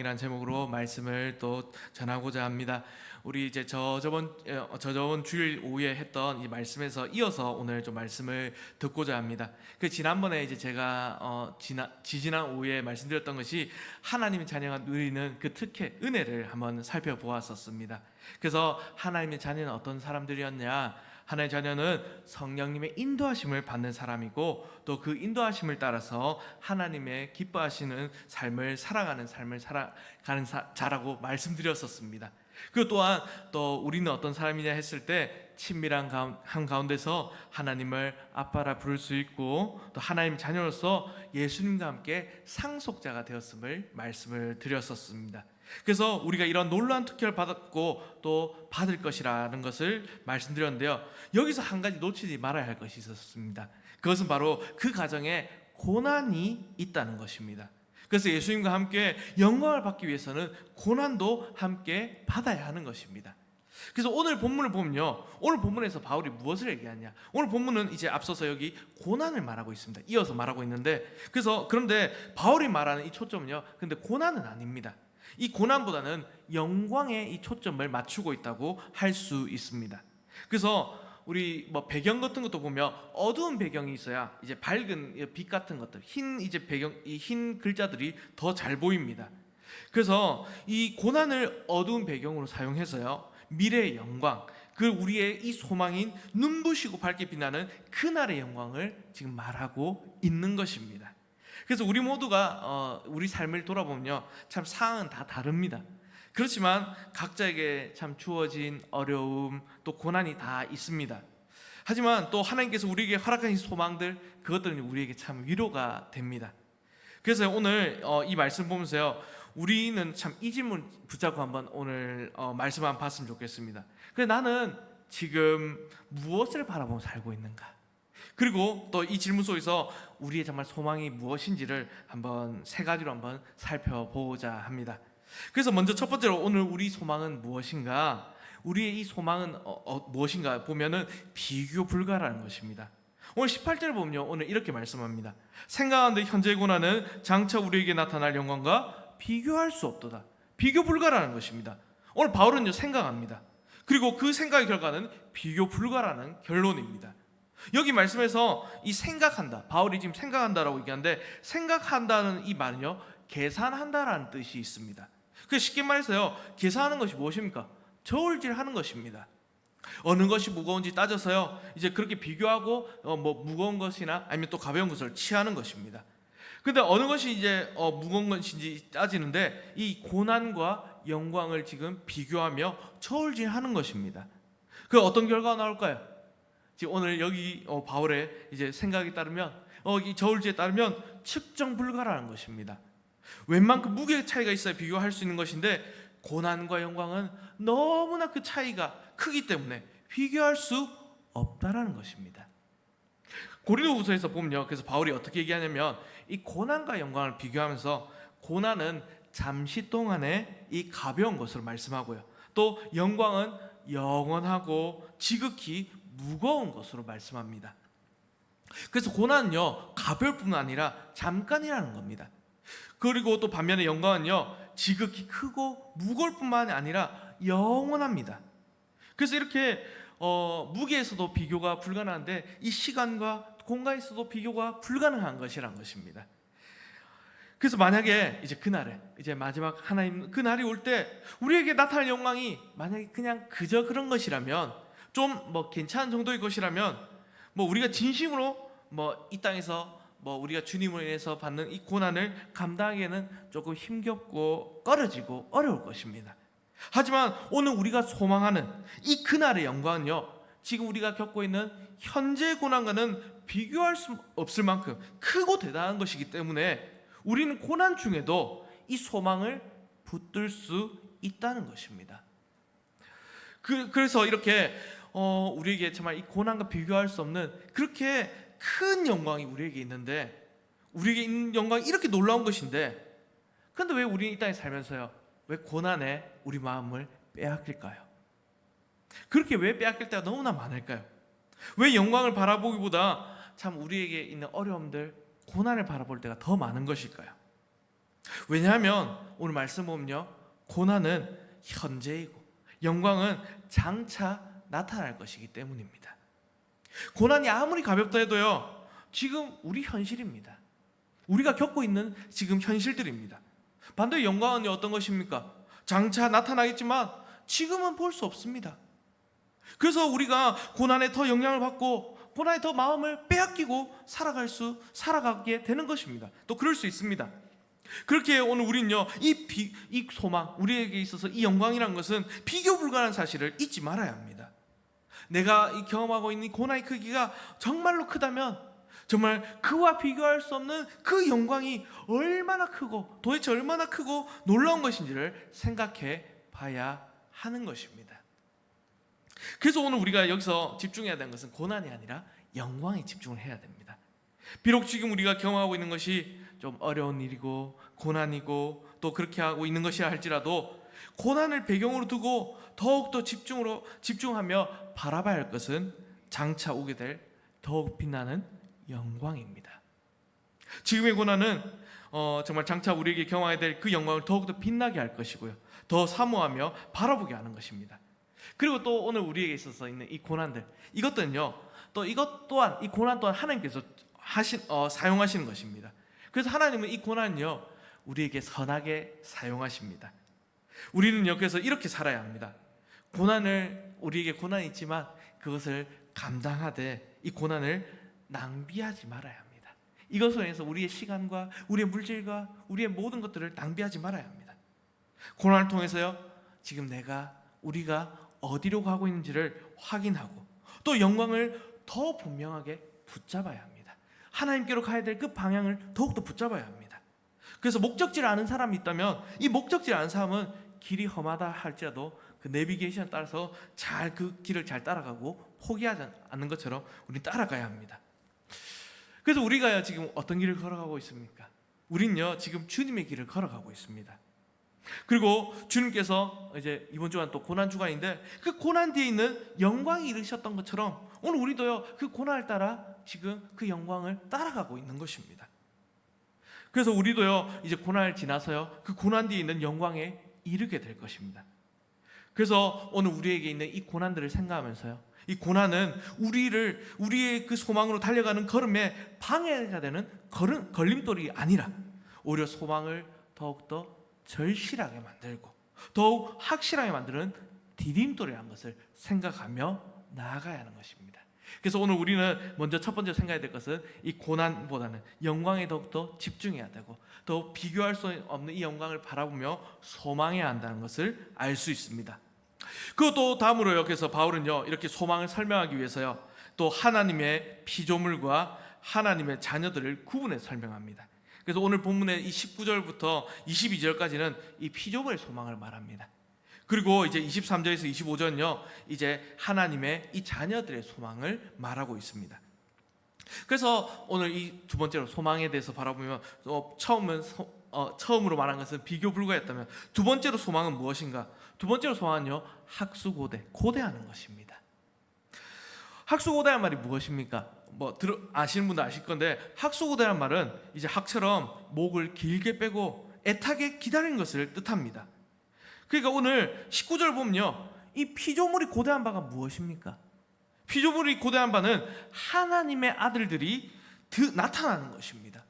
영광이란 제목으로 말씀을 또 전하고자 합니다. 우리 이제 저저번 주일 오후에 했던 이 말씀에서 이어서 오늘 좀 말씀을 듣고자 합니다. 그 지난번에 이제 제가 지난 오후에 말씀드렸던 것이 하나님의 자녀가 누리는 그 특혜 은혜를 한번 살펴보았었습니다. 그래서 하나님의 자녀는 어떤 사람들이었냐? 하나님의 자녀는 성령님의 인도하심을 받는 사람이고 또 그 인도하심을 따라서 하나님의 기뻐하시는 삶을 살아가는 자라고 말씀드렸었습니다. 그리고 또한 또 우리는 어떤 사람이냐 했을 때 친밀한 한 가운데서 하나님을 아빠라 부를 수 있고 또 하나님 자녀로서 예수님과 함께 상속자가 되었음을 말씀을 드렸었습니다. 그래서 우리가 이런 놀라운 특혜를 받았고 또 받을 것이라는 것을 말씀드렸는데요, 여기서 한 가지 놓치지 말아야 할 것이 있었습니다. 그것은 바로 그 가정에 고난이 있다는 것입니다. 그래서 예수님과 함께 영광을 받기 위해서는 고난도 함께 받아야 하는 것입니다. 그래서 오늘 본문을 보면요, 오늘 본문에서 바울이 무엇을 얘기하냐? 오늘 본문은 이제 앞서서 여기 고난을 말하고 있습니다. 이어서 말하고 있는데, 그런데 바울이 말하는 이 초점은요, 근데 고난은 아닙니다. 이 고난보다는 영광에 이 초점을 맞추고 있다고 할 수 있습니다. 그래서 우리 배경 같은 것도 보면 어두운 배경이 있어야 이제 밝은 빛 같은 것들, 흰 글자들이 더 잘 보입니다. 그래서 이 고난을 어두운 배경으로 사용해서요, 미래의 영광, 그 우리의 이 소망인 눈부시고 밝게 빛나는 그날의 영광을 지금 말하고 있는 것입니다. 그래서 우리 모두가 우리 삶을 돌아보면요, 참 상황은 다 다릅니다. 그렇지만 각자에게 참 주어진 어려움 또 고난이 다 있습니다. 하지만 또 하나님께서 우리에게 허락하신 소망들, 그것들은 우리에게 참 위로가 됩니다. 그래서 오늘 이 말씀 보면서요, 우리는 참 이 질문 붙잡고 한번 오늘 말씀 한번 봤으면 좋겠습니다. 그래, 나는 지금 무엇을 바라보며 살고 있는가? 그리고 또 이 질문 속에서 우리의 정말 소망이 무엇인지를 한번 세 가지로 한번 살펴보고자 합니다. 그래서 먼저 첫 번째로 오늘 우리 소망은 무엇인가? 우리의 이 소망은 무엇인가 보면은 비교 불가라는 것입니다. 오늘 18절을 보면요, 오늘 이렇게 말씀합니다. 생각하는데 현재의 고난은 장차 우리에게 나타날 영광과 비교할 수 없도다. 비교 불가라는 것입니다. 오늘 바울은요, 생각합니다. 그리고 그 생각의 결과는 비교 불가라는 결론입니다. 여기 말씀에서 이 생각한다, 바울이 지금 생각한다라고 얘기하는데, 생각한다는 이 말은요, 계산한다라는 뜻이 있습니다. 그 쉽게 말해서요, 계산하는 것이 무엇입니까? 저울질하는 것입니다. 어느 것이 무거운지 따져서요, 이제 그렇게 비교하고 무거운 것이나 아니면 또 가벼운 것을 취하는 것입니다. 근데 어느 것이 이제 무거운 것인지 따지는데, 이 고난과 영광을 지금 비교하며 저울질하는 것입니다. 그 어떤 결과가 나올까요? 지금 오늘 여기 바울의 이제 생각에 따르면, 이 저울질에 따르면 측정 불가라는 것입니다. 웬만큼 무게의 차이가 있어야 비교할 수 있는 것인데, 고난과 영광은 너무나 그 차이가 크기 때문에 비교할 수 없다라는 것입니다. 고린도후서에서 보면요, 그래서 바울이 어떻게 얘기하냐면, 이 고난과 영광을 비교하면서 고난은 잠시 동안의 이 가벼운 것으로 말씀하고요, 또 영광은 영원하고 지극히 무거운 것으로 말씀합니다. 그래서 고난은요, 가벼울 뿐만 아니라 잠깐이라는 겁니다. 그리고 또 반면에 영광은요, 지극히 크고 무거울 뿐만 아니라 영원합니다. 그래서 이렇게 무게에서도 비교가 불가능한데, 이 시간과 공간에서도 비교가 불가능한 것이란 것입니다. 그래서 만약에 이제 그날에 이제 마지막 하나님 그 날이 올 때 우리에게 나타날 영광이 만약에 그냥 그저 그런 것이라면, 좀 괜찮은 정도의 것이라면, 우리가 진심으로 이 땅에서 우리가 주님을 위해서 받는 이 고난을 감당하기에는 조금 힘겹고 꺼려지고 어려울 것입니다. 하지만 오늘 우리가 소망하는 이 그날의 영광은요, 지금 우리가 겪고 있는 현재 고난과는 비교할 수 없을 만큼 크고 대단한 것이기 때문에 우리는 고난 중에도 이 소망을 붙들 수 있다는 것입니다. 그래서 이렇게 우리에게 정말 이 고난과 비교할 수 없는 그렇게 큰 영광이 우리에게 있는데, 우리에게 있는 영광이 이렇게 놀라운 것인데, 그런데 왜 우리는 이 땅에 살면서요, 왜 고난에 우리 마음을 빼앗길까요? 그렇게 왜 빼앗길 때가 너무나 많을까요? 왜 영광을 바라보기보다 참 우리에게 있는 어려움들, 고난을 바라볼 때가 더 많은 것일까요? 왜냐하면 오늘 말씀 보면요, 고난은 현재이고 영광은 장차 나타날 것이기 때문입니다. 고난이 아무리 가볍다 해도요, 지금 우리 현실입니다. 우리가 겪고 있는 지금 현실들입니다. 반대로 영광은 어떤 것입니까? 장차 나타나겠지만 지금은 볼 수 없습니다. 그래서 우리가 고난에 더 영향을 받고 고난에 더 마음을 빼앗기고 살아가게 되는 것입니다. 또 그럴 수 있습니다. 그렇게 오늘 우리는요, 이 소망, 우리에게 있어서 이 영광이라는 것은 비교 불가능한 사실을 잊지 말아야 합니다. 내가 경험하고 있는 고난의 크기가 정말로 크다면 정말 그와 비교할 수 없는 그 영광이 얼마나 크고 도대체 얼마나 크고 놀라운 것인지를 생각해 봐야 하는 것입니다. 그래서 오늘 우리가 여기서 집중해야 되는 것은 고난이 아니라 영광에 집중을 해야 됩니다. 비록 지금 우리가 경험하고 있는 것이 좀 어려운 일이고 고난이고 또 그렇게 하고 있는 것이라 할지라도 고난을 배경으로 두고 더욱더 집중하며 바라봐야 할 것은 장차 오게 될 더욱 빛나는 영광입니다. 지금의 고난은 정말 장차 우리에게 경험하게 될 그 영광을 더욱더 빛나게 할 것이고요, 더 사모하며 바라보게 하는 것입니다. 그리고 또 오늘 우리에게 있어서 있는 이 고난들, 이것들은요, 또 이것 또한, 이 고난 또한 하나님께서 사용하시는 것입니다. 그래서 하나님은 이 고난은요, 우리에게 선하게 사용하십니다. 우리는요, 그래서 이렇게 살아야 합니다. 우리에게 고난이 있지만 그것을 감당하되 이 고난을 낭비하지 말아야 합니다. 이것을 위해서 우리의 시간과 우리의 물질과 우리의 모든 것들을 낭비하지 말아야 합니다. 고난을 통해서요, 지금 우리가 어디로 가고 있는지를 확인하고 또 영광을 더 분명하게 붙잡아야 합니다. 하나님께로 가야 될 그 방향을 더욱더 붙잡아야 합니다. 그래서 목적지를 아는 사람이 있다면 이 목적지를 아는 사람은 길이 험하다 할지라도 그 내비게이션에 따라서 그 길을 잘 따라가고 포기하지 않는 것처럼 우리는 따라가야 합니다. 그래서 우리가 지금 어떤 길을 걸어가고 있습니까? 우린요, 지금 주님의 길을 걸어가고 있습니다. 그리고 주님께서 이제 이번 주간 또 고난 주간인데 그 고난 뒤에 있는 영광이 이르셨던 것처럼 오늘 우리도요, 그 고난을 따라 지금 그 영광을 따라가고 있는 것입니다. 그래서 우리도요, 이제 고난을 지나서요, 그 고난 뒤에 있는 영광에 이르게 될 것입니다. 그래서 오늘 우리에게 있는 이 고난들을 생각하면서요, 이 고난은 우리의 그 소망으로 달려가는 걸음에 방해가 되는 걸림돌이 아니라 오히려 소망을 더욱더 절실하게 만들고 더욱 확실하게 만드는 디딤돌이라는 것을 생각하며 나아가야 하는 것입니다. 그래서 오늘 우리는 먼저 첫 번째 생각해야 될 것은 이 고난보다는 영광에 더욱더 집중해야 되고 더욱 비교할 수 없는 이 영광을 바라보며 소망해야 한다는 것을 알 수 있습니다. 그것도 다음으로요, 그래서 바울은요, 이렇게 소망을 설명하기 위해서요, 또 하나님의 피조물과 하나님의 자녀들을 구분해 설명합니다. 그래서 오늘 본문의 이 19절부터 22절까지는 이 피조물의 소망을 말합니다. 그리고 이제 23절에서 25절은요, 이제 하나님의 이 자녀들의 소망을 말하고 있습니다. 그래서 오늘 이 두 번째로 소망에 대해서 바라보면 처음으로 말한 것은 비교 불가였다면 두 번째로 소망은 무엇인가? 두 번째로 소망은요, 고대하는 것입니다. 학수고대란 말이 무엇입니까? 아시는 분도 아실 건데, 학수고대란 말은 이제 학처럼 목을 길게 빼고 애타게 기다리는 것을 뜻합니다. 그러니까 오늘 19절 보면요, 이 피조물이 고대한 바가 무엇입니까? 피조물이 고대한 바는 하나님의 아들들이 나타나는 것입니다.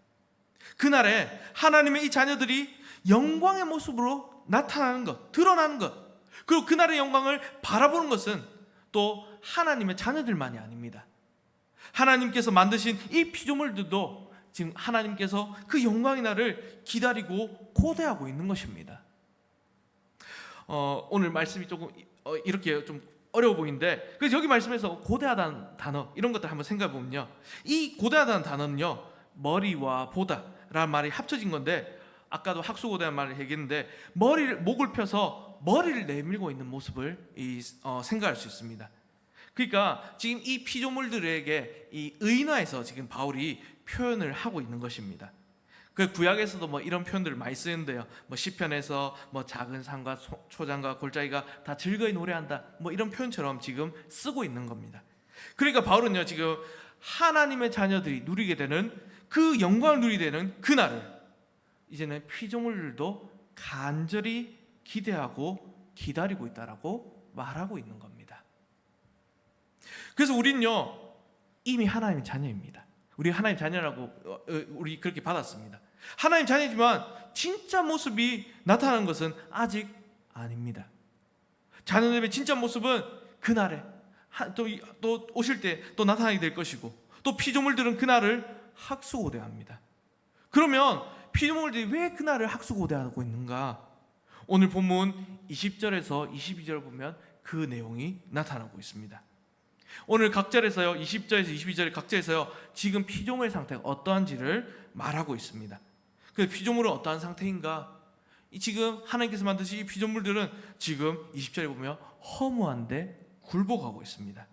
그날에 하나님의 이 자녀들이 영광의 모습으로 나타나는 것, 드러나는 것, 그리고 그날의 영광을 바라보는 것은 또 하나님의 자녀들만이 아닙니다. 하나님께서 만드신 이 피조물들도 지금 하나님께서 그 영광의 날을 기다리고 고대하고 있는 것입니다. 오늘 말씀이 조금 이렇게 좀 어려워 보이는데, 그래서 여기 말씀에서 고대하다는 단어, 이런 것들 한번 생각해 보면요, 이 고대하다는 단어는요, 머리와 보다라는 말이 합쳐진 건데, 아까도 학수고대한 말을 얘기했는데 목을 펴서 머리를 내밀고 있는 모습을 생각할 수 있습니다. 그러니까 지금 이 피조물들에게 이 의인화해서 지금 바울이 표현을 하고 있는 것입니다. 그 구약에서도 이런 표현들을 많이 쓰는데요, 시편에서 작은 산과 초장과 골짜기가 다 즐거이 노래한다, 이런 표현처럼 지금 쓰고 있는 겁니다. 그러니까 바울은요, 지금 하나님의 자녀들이 누리게 되는 그 영광을 누리게 되는 그날을 이제는 피조물들도 간절히 기대하고 기다리고 있다라고 말하고 있는 겁니다. 그래서 우리는요 이미 하나님의 자녀입니다. 우리 하나님 자녀라고 우리 그렇게 받았습니다. 하나님 자녀지만 진짜 모습이 나타나는 것은 아직 아닙니다. 자녀들의 진짜 모습은 그날에 또 오실 때 또 나타나게 될 것이고, 또 피조물들은 그날을 학수고대합니다. 그러면 피조물들이 왜 그날을 학수고대하고 있는가? 오늘 본문 20절에서 22절을 보면 그 내용이 나타나고 있습니다. 오늘 각절에서요 20절에서 22절의 각절에서요 지금 피조물의 상태가 어떠한지를 말하고 있습니다. 그 피조물은 어떠한 상태인가? 지금 하나님께서 만드신 이 피조물들은 지금 20절에 보면 허무한데 굴복하고 있습니다.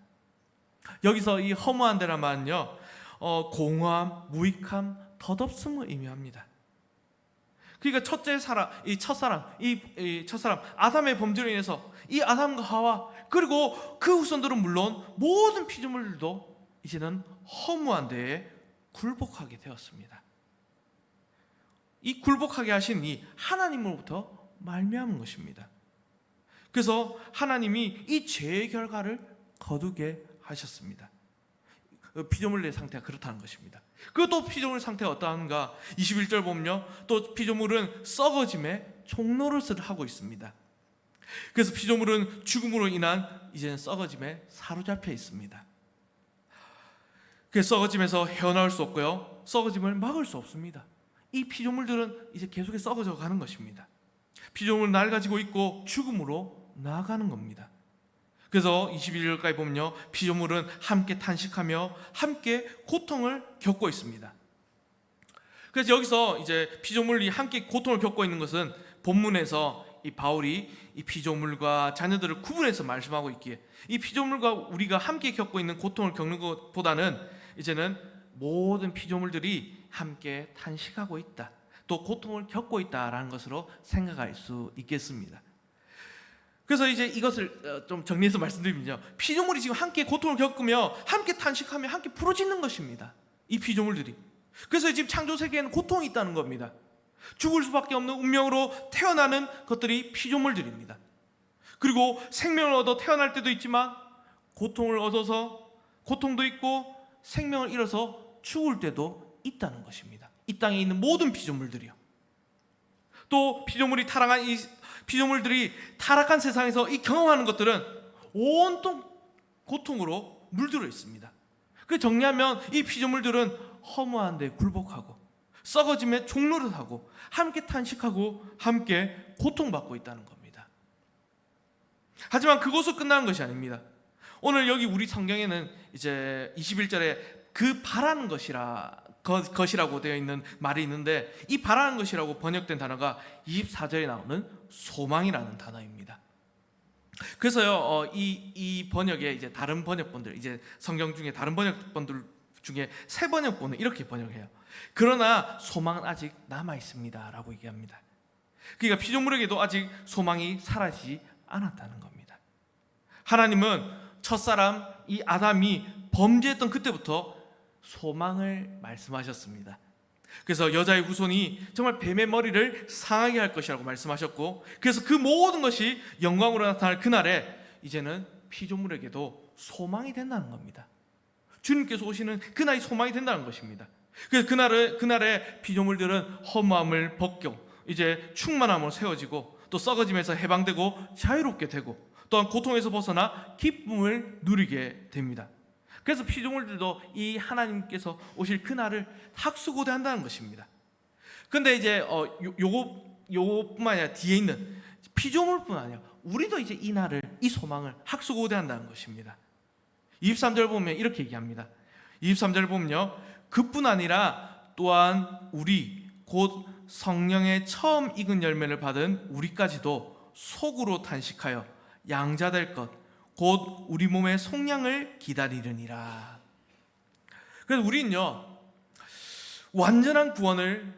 여기서 이 허무한데란 말은요 공허함, 무익함, 덧없음을 의미합니다. 그러니까 이 첫사람 아담의 범죄로 인해서 이 아담과 하와 그리고 그 후손들은 물론 모든 피조물들도 이제는 허무한 데에 굴복하게 되었습니다. 이 굴복하게 하신 이 하나님으로부터 말미암은 것입니다. 그래서 하나님이 이 죄의 결과를 거두게 하셨습니다. 피조물의 상태가 그렇다는 것입니다. 그리고 또 피조물 상태가 어떠한가? 21절 보면요 또 피조물은 썩어짐에 종노릇을 하고 있습니다. 그래서 피조물은 죽음으로 인한 이제는 썩어짐에 사로잡혀 있습니다. 그래서 썩어짐에서 헤어나올 수 없고요 썩어짐을 막을 수 없습니다. 이 피조물들은 이제 계속해서 썩어져 가는 것입니다. 피조물은 낡아지고 있고 죽음으로 나아가는 겁니다. 그래서 21절까지 보면요 피조물은 함께 탄식하며 함께 고통을 겪고 있습니다. 그래서 여기서 이제 피조물이 함께 고통을 겪고 있는 것은 본문에서 이 바울이 이 피조물과 자녀들을 구분해서 말씀하고 있기에 이 피조물과 우리가 함께 겪고 있는 고통을 겪는 것보다는 이제는 모든 피조물들이 함께 탄식하고 있다, 또 고통을 겪고 있다라는 것으로 생각할 수 있겠습니다. 그래서 이제 이것을 좀 정리해서 말씀드리면요 피조물이 지금 함께 고통을 겪으며 함께 탄식하며 함께 부르짖는 것입니다. 이 피조물들이. 그래서 지금 창조 세계에는 고통이 있다는 겁니다. 죽을 수밖에 없는 운명으로 태어나는 것들이 피조물들입니다. 그리고 생명을 얻어 태어날 때도 있지만 고통을 얻어서 고통도 있고 생명을 잃어서 죽을 때도 있다는 것입니다. 이 땅에 있는 모든 피조물들이요. 또 피조물이 타락한 이 피조물들이 타락한 세상에서 이 경험하는 것들은 온통 고통으로 물들어 있습니다. 그 정리하면 이 피조물들은 허무한 데 굴복하고 썩어짐에 종노릇하고 함께 탄식하고 함께 고통받고 있다는 겁니다. 하지만 그것으로 끝나는 것이 아닙니다. 오늘 여기 우리 성경에는 이제 21절에 그 바라는 것이라고 되어 있는 말이 있는데, 이 바라는 것이라고 번역된 단어가 24절에 나오는 소망이라는 단어입니다. 그래서요 이 번역에 이제 다른 번역본들, 이제 성경 중에 다른 번역본들 중에 새 번역본은 이렇게 번역해요. 그러나 소망은 아직 남아 있습니다 라고 얘기합니다. 그러니까 피조물에게도 아직 소망이 사라지지 않았다는 겁니다. 하나님은 첫사람 이 아담이 범죄했던 그때부터 소망을 말씀하셨습니다. 그래서 여자의 후손이 정말 뱀의 머리를 상하게 할 것이라고 말씀하셨고, 그래서 그 모든 것이 영광으로 나타날 그날에 이제는 피조물에게도 소망이 된다는 겁니다. 주님께서 오시는 그날이 소망이 된다는 것입니다. 그래서 그날에 피조물들은 허무함을 벗겨 이제 충만함으로 세워지고, 또 썩어짐에서 해방되고 자유롭게 되고, 또한 고통에서 벗어나 기쁨을 누리게 됩니다. 그래서 피조물들도 이 하나님께서 오실 그날을 학수고대한다는 것입니다. 근데 이제 요것뿐만 아니라 뒤에 있는 피조물뿐 아니라 우리도 이제 이 날을, 이 소망을 학수고대한다는 것입니다. 23절 보면 이렇게 얘기합니다. 23절 보면요 그뿐 아니라 또한 우리 곧 성령의 처음 익은 열매를 받은 우리까지도 속으로 탄식하여 양자될 것 곧 우리 몸의 속량을 기다리느니라. 그래서 우리는요 완전한 구원을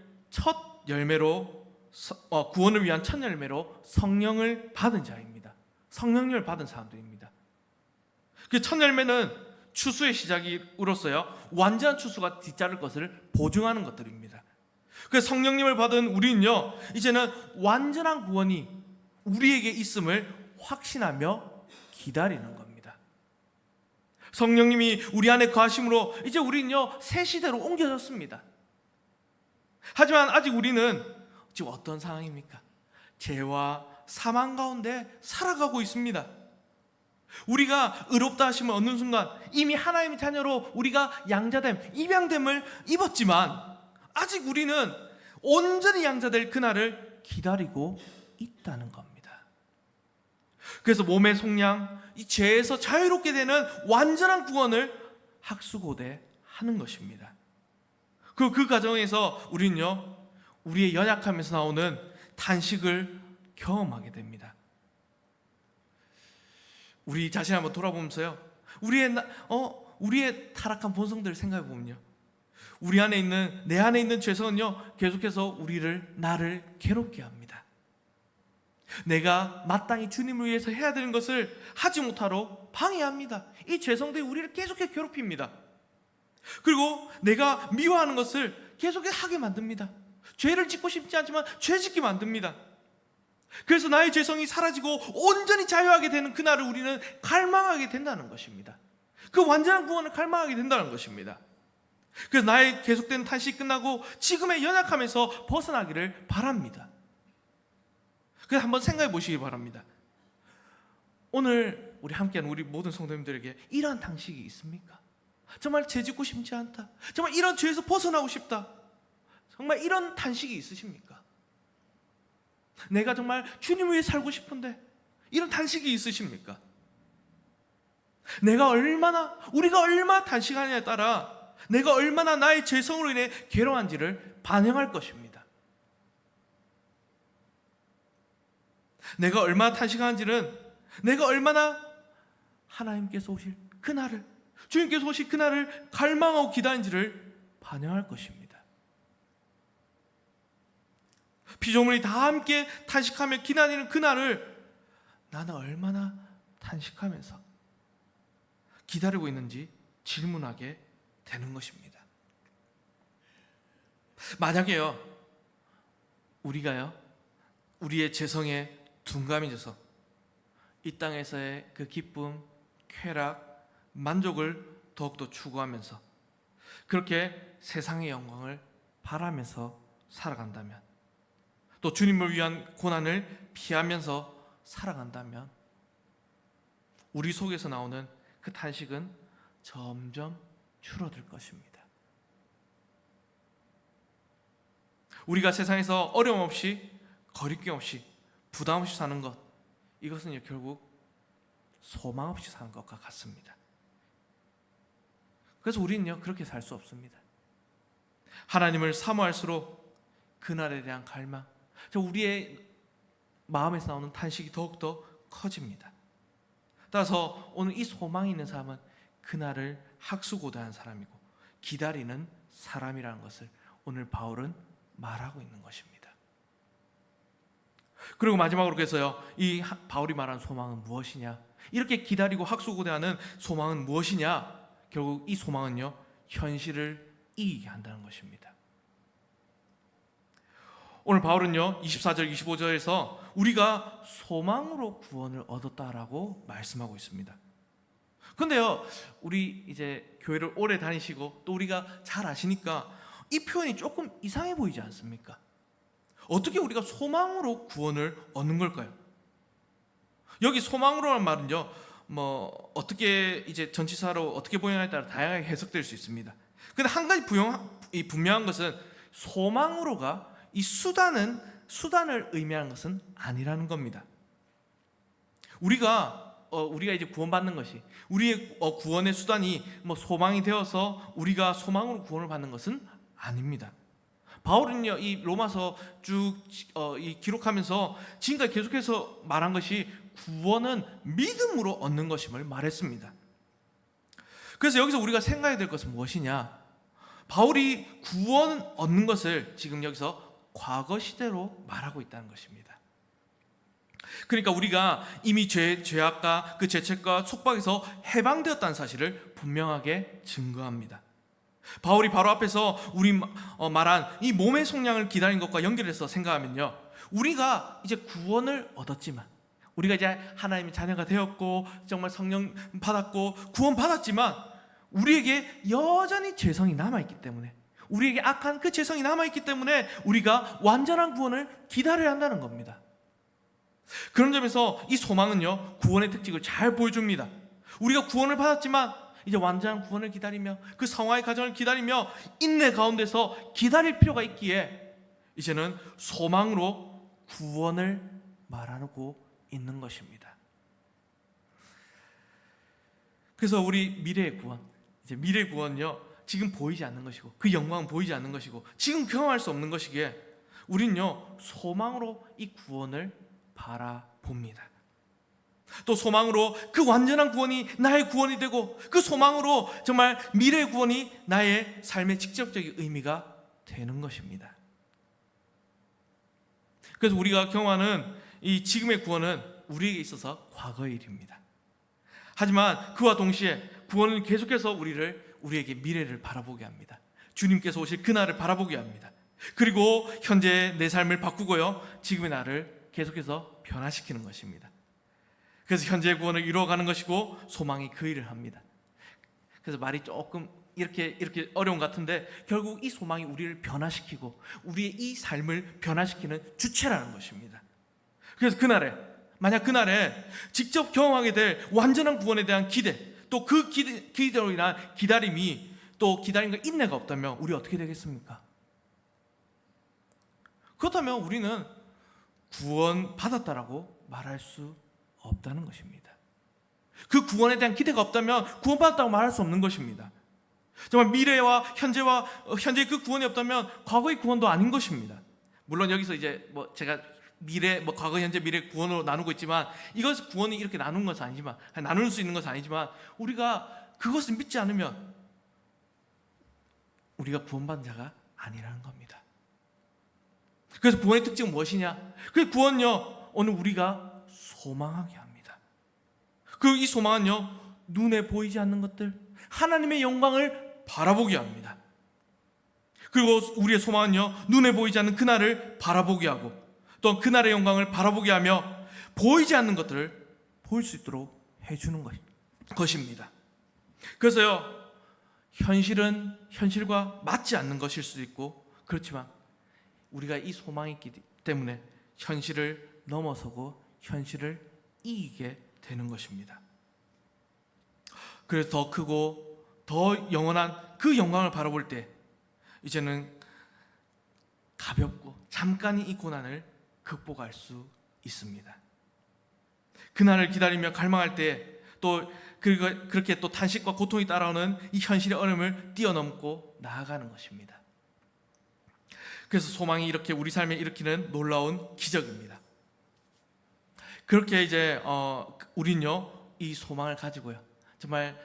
구원을 위한 첫 열매로 성령을 받은 자입니다. 성령을 받은 사람들입니다. 그 첫 열매는 추수의 시작으로서요 완전한 추수가 뒤따를 것을 보증하는 것들입니다. 그 성령님을 받은 우리는요, 이제는 완전한 구원이 우리에게 있음을 확신하며 기다리는 겁니다. 성령님이 우리 안에 거하심으로 이제 우리는요, 새 시대로 옮겨졌습니다. 하지만 아직 우리는 지금 어떤 상황입니까? 죄와 사망 가운데 살아가고 있습니다. 우리가 의롭다 하심을 얻는 순간 이미 하나님의 자녀로 우리가 양자됨, 입양됨을 입었지만 아직 우리는 온전히 양자될 그날을 기다리고 있다는 겁니다. 그래서 몸의 속량, 이 죄에서 자유롭게 되는 완전한 구원을 학수고대하는 것입니다. 그 과정에서 우리는요, 우리의 연약함에서 나오는 탄식을 경험하게 됩니다. 우리 자신 한번 돌아보면서요, 우리의 타락한 본성들을 생각해 보면요, 내 안에 있는 죄성은요, 계속해서 나를 괴롭게 합니다. 내가 마땅히 주님을 위해서 해야 되는 것을 하지 못하러 방해합니다. 이 죄성들이 우리를 계속해 괴롭힙니다. 그리고 내가 미워하는 것을 계속해 하게 만듭니다. 죄를 짓고 싶지 않지만 죄 짓게 만듭니다. 그래서 나의 죄성이 사라지고 온전히 자유하게 되는 그날을 우리는 갈망하게 된다는 것입니다. 그 완전한 구원을 갈망하게 된다는 것입니다. 그래서 나의 계속되는 탄식이 끝나고 지금의 연약함에서 벗어나기를 바랍니다. 그래서 한번 생각해 보시기 바랍니다. 오늘 우리 함께하는 우리 모든 성도님들에게 이러한 탄식이 있습니까? 정말 죄 짓고 싶지 않다, 정말 이런 죄에서 벗어나고 싶다, 정말 이런 탄식이 있으십니까? 내가 정말 주님을 위해 살고 싶은데 이런 탄식이 있으십니까? 우리가 얼마나 탄식하느냐에 따라 내가 얼마나 나의 죄성으로 인해 괴로워한지를 반영할 것입니다. 내가 얼마나 탄식하는지는 내가 얼마나 하나님께서 오실 그날을, 주님께서 오실 그날을 갈망하고 기다리는지를 반영할 것입니다. 피조물이 다 함께 탄식하며 기다리는 그날을 나는 얼마나 탄식하면서 기다리고 있는지 질문하게 되는 것입니다. 만약에요, 우리의 죄성에 둔감해져서 이 땅에서의 그 기쁨, 쾌락, 만족을 더욱더 추구하면서 그렇게 세상의 영광을 바라면서 살아간다면, 또 주님을 위한 고난을 피하면서 살아간다면 우리 속에서 나오는 그 탄식은 점점 줄어들 것입니다. 우리가 세상에서 어려움 없이, 거리낌 없이, 부담 없이 사는 것, 이것은 결국 소망 없이 사는 것과 같습니다. 그래서 우리는요, 그렇게 살 수 없습니다. 하나님을 사모할수록 그날에 대한 갈망, 우리의 마음에서 나오는 탄식이 더욱더 커집니다. 따라서 오늘 이 소망이 있는 사람은 그날을 학수고대하는 사람이고 기다리는 사람이라는 것을 오늘 바울은 말하고 있는 것입니다. 그리고 마지막으로 그래서요, 이 바울이 말하는 소망은 무엇이냐, 이렇게 기다리고 학수고대하는 소망은 무엇이냐, 결국 이 소망은요, 현실을 이기게 한다는 것입니다. 오늘 바울은요, 24절 25절에서 우리가 소망으로 구원을 얻었다라고 말씀하고 있습니다. 근데요, 우리 이제 교회를 오래 다니시고 또 우리가 잘 아시니까 이 표현이 조금 이상해 보이지 않습니까? 어떻게 우리가 소망으로 구원을 얻는 걸까요? 여기 소망으로라는 말은요, 어떻게 이제 전치사로 어떻게 번역하냐에 따라 다양하게 해석될 수 있습니다. 근데 한 가지 분명한 것은 소망으로가 이 수단을 의미하는 것은 아니라는 겁니다. 우리가 이제 구원받는 것이, 우리의 구원의 수단이 소망이 되어서 우리가 소망으로 구원을 받는 것은 아닙니다. 바울은요, 이 로마서 쭉 기록하면서 지금까지 계속해서 말한 것이 구원은 믿음으로 얻는 것임을 말했습니다. 그래서 여기서 우리가 생각해야 될 것은 무엇이냐, 바울이 구원 얻는 것을 지금 여기서 과거 시대로 말하고 있다는 것입니다. 그러니까 우리가 이미 죄악과 그 죄책과 속박에서 해방되었다는 사실을 분명하게 증거합니다. 바울이 바로 앞에서 우리 말한 이 몸의 속량을 기다린 것과 연결해서 생각하면요, 우리가 이제 구원을 얻었지만, 우리가 이제 하나님의 자녀가 되었고 정말 성령 받았고 구원 받았지만, 우리에게 여전히 죄성이 남아있기 때문에, 우리에게 악한 그 죄성이 남아있기 때문에 우리가 완전한 구원을 기다려야 한다는 겁니다. 그런 점에서 이 소망은요, 구원의 특징을 잘 보여줍니다. 우리가 구원을 받았지만 이제 완전한 구원을 기다리며 그 성화의 과정을 기다리며 인내 가운데서 기다릴 필요가 있기에 이제는 소망으로 구원을 말하고 있는 것입니다. 그래서 우리 미래의 구원, 이제 미래의 구원은요, 지금 보이지 않는 것이고 그 영광은 보이지 않는 것이고 지금 경험할 수 없는 것이기에 우리는요, 소망으로 이 구원을 바라봅니다. 또 소망으로 그 완전한 구원이 나의 구원이 되고, 그 소망으로 정말 미래의 구원이 나의 삶의 직접적인 의미가 되는 것입니다. 그래서 우리가 경험하는 이 지금의 구원은 우리에게 있어서 과거의 일입니다. 하지만 그와 동시에 구원은 계속해서 우리에게 미래를 바라보게 합니다. 주님께서 오실 그날을 바라보게 합니다. 그리고 현재의 내 삶을 바꾸고요, 지금의 나를 계속해서 변화시키는 것입니다. 그래서 현재의 구원을 이루어가는 것이고 소망이 그 일을 합니다. 그래서 말이 조금 이렇게 어려운 것 같은데, 결국 이 소망이 우리를 변화시키고 우리의 이 삶을 변화시키는 주체라는 것입니다. 그래서 만약 그날에 직접 경험하게 될 완전한 구원에 대한 기대, 또 그 기대로 인한 기다림이, 또 기다림과 인내가 없다면 우리 어떻게 되겠습니까? 그렇다면 우리는 구원 받았다라고 말할 수 없다는 것입니다. 그 구원에 대한 기대가 없다면 구원 받았다고 말할 수 없는 것입니다. 정말 미래와 현재의 그 구원이 없다면 과거의 구원도 아닌 것입니다. 물론 여기서 이제 제가 과거, 현재, 미래 구원으로 나누고 있지만, 이것 구원이 이렇게 나눈 것은 아니지만, 나눌 수 있는 것은 아니지만, 우리가 그것을 믿지 않으면 우리가 구원받은 자가 아니라는 겁니다. 그래서 구원의 특징은 무엇이냐? 그 구원은요, 오늘 우리가 소망하게 합니다. 그리고 이 소망은요, 눈에 보이지 않는 것들, 하나님의 영광을 바라보게 합니다. 그리고 우리의 소망은요, 눈에 보이지 않는 그날을 바라보게 하고, 또 그날의 영광을 바라보게 하며 보이지 않는 것들을 볼 수 있도록 해주는 것입니다. 그래서요, 현실은 현실과 맞지 않는 것일 수도 있고, 그렇지만 우리가 이 소망이 있기 때문에 현실을 넘어서고 현실을 이기게 되는 것입니다. 그래서 더 크고 더 영원한 그 영광을 바라볼 때 이제는 가볍고 잠깐의 이 고난을 극복할 수 있습니다. 그날을 기다리며 갈망할 때 또 그렇게 또 탄식과 고통이 따라오는 이 현실의 어려움을 뛰어넘고 나아가는 것입니다. 그래서 소망이 이렇게 우리 삶에 일으키는 놀라운 기적입니다. 그렇게 이제 우린요, 이 소망을 가지고요, 정말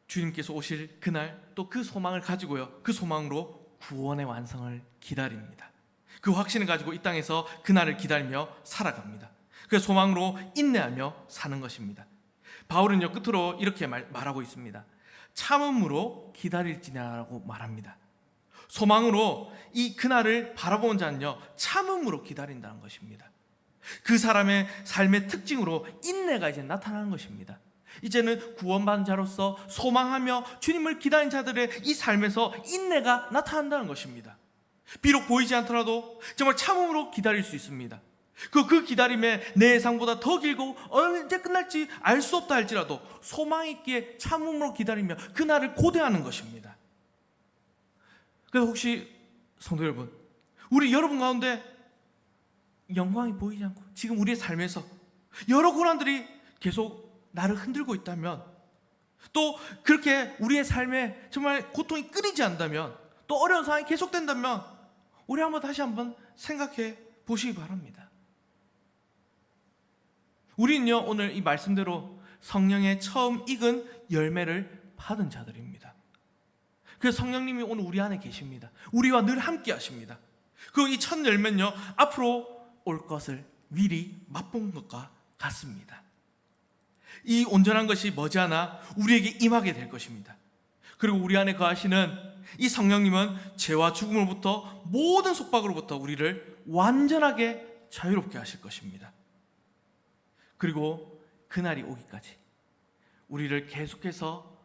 주님께서 오실 그날, 또 그 소망을 가지고요, 그 소망으로 구원의 완성을 기다립니다. 그 확신을 가지고 이 땅에서 그날을 기다리며 살아갑니다. 그 소망으로 인내하며 사는 것입니다. 바울은요, 끝으로 이렇게 말하고 있습니다. 참음으로 기다릴지냐라고 말합니다. 소망으로 이 그날을 바라보는 자는요, 참음으로 기다린다는 것입니다. 그 사람의 삶의 특징으로 인내가 이제 나타나는 것입니다. 이제는 구원받은 자로서 소망하며 주님을 기다린 자들의 이 삶에서 인내가 나타난다는 것입니다. 비록 보이지 않더라도 정말 참음으로 기다릴 수 있습니다. 그 기다림에 내 예상보다 더 길고 언제 끝날지 알 수 없다 할지라도 소망 있기에 참음으로 기다리며 그날을 고대하는 것입니다. 그래서 혹시 성도 여러분, 우리 여러분 가운데 영광이 보이지 않고 지금 우리의 삶에서 여러 고난들이 계속 나를 흔들고 있다면, 또 그렇게 우리의 삶에 정말 고통이 끊이지 않다면, 또 어려운 상황이 계속된다면 우리 다시 한번 생각해 보시기 바랍니다. 우리는요, 오늘 이 말씀대로 성령의 처음 익은 열매를 받은 자들입니다. 그래서 성령님이 오늘 우리 안에 계십니다. 우리와 늘 함께 하십니다. 그리고 이 첫 열매는요, 앞으로 올 것을 미리 맛본 것과 같습니다. 이 온전한 것이 머지않아 우리에게 임하게 될 것입니다. 그리고 우리 안에 거하시는 이 성령님은 죄와 죽음으로부터 모든 속박으로부터 우리를 완전하게 자유롭게 하실 것입니다. 그리고 그날이 오기까지 우리를 계속해서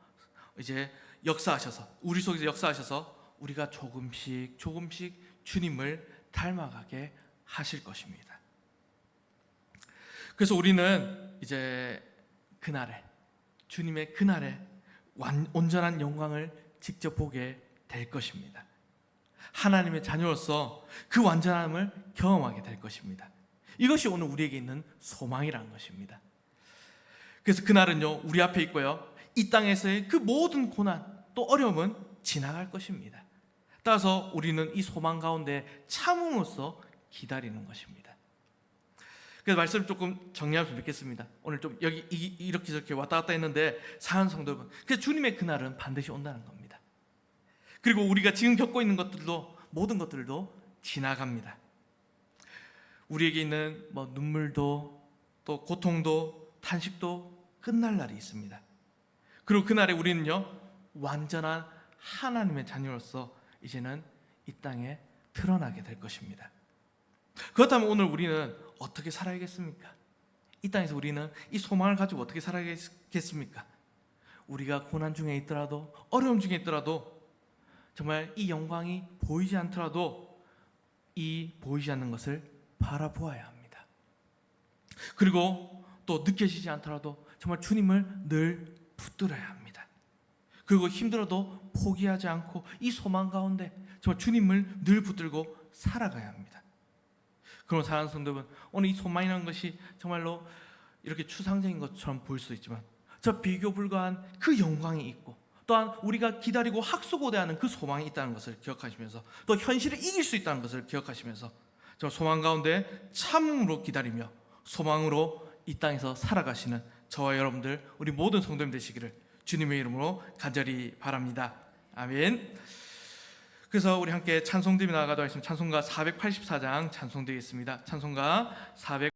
이제 역사하셔서, 우리 속에서 역사하셔서 우리가 조금씩 주님을 닮아가게 하실 것입니다. 그래서 우리는 이제 그날에, 주님의 그날에 온전한 영광을 직접 보게 될 것입니다. 하나님의 자녀로서 그 완전함을 경험하게 될 것입니다. 이것이 오늘 우리에게 있는 소망이라는 것입니다. 그래서 그날은요, 우리 앞에 있고요, 이 땅에서의 그 모든 고난 또 어려움은 지나갈 것입니다. 따라서 우리는 이 소망 가운데 참음으로써 기다리는 것입니다. 그래서 말씀을 조금 정리하면서 뵙겠습니다. 오늘 좀 여기 이렇게 저렇게 왔다 갔다 했는데, 사랑하는 성도 여러분, 그래서 주님의 그날은 반드시 온다는 겁니다. 그리고 우리가 지금 겪고 있는 것들도, 모든 것들도 지나갑니다. 우리에게 있는 눈물도 또 고통도 탄식도 끝날 날이 있습니다. 그리고 그날에 우리는요, 완전한 하나님의 자녀로서 이제는 이 땅에 드러나게 될 것입니다. 그렇다면 오늘 우리는 어떻게 살아야겠습니까? 이 땅에서 우리는 이 소망을 가지고 어떻게 살아야겠습니까? 우리가 고난 중에 있더라도, 어려움 중에 있더라도, 정말 이 영광이 보이지 않더라도 이 보이지 않는 것을 바라보아야 합니다. 그리고 또 느껴지지 않더라도 정말 주님을 늘 붙들어야 합니다. 그리고 힘들어도 포기하지 않고 이 소망 가운데 정말 주님을 늘 붙들고 살아가야 합니다. 그럼 사랑하는 성도 여러분, 오늘 이 소망이라는 것이 정말로 이렇게 추상적인 것처럼 보일 수 있지만, 저 비교 불가한 그 영광이 있고, 또한 우리가 기다리고 학수고대하는 그 소망이 있다는 것을 기억하시면서, 또 현실을 이길 수 있다는 것을 기억하시면서 저 소망 가운데 참음으로 기다리며 소망으로 이 땅에서 살아가시는 저와 여러분들, 우리 모든 성도님 되시기를 주님의 이름으로 간절히 바랍니다. 아멘. 그래서 우리 함께 찬송드리며 나아가도록 하겠습니다. 찬송가 484장 찬송드리겠습니다. 찬송가 400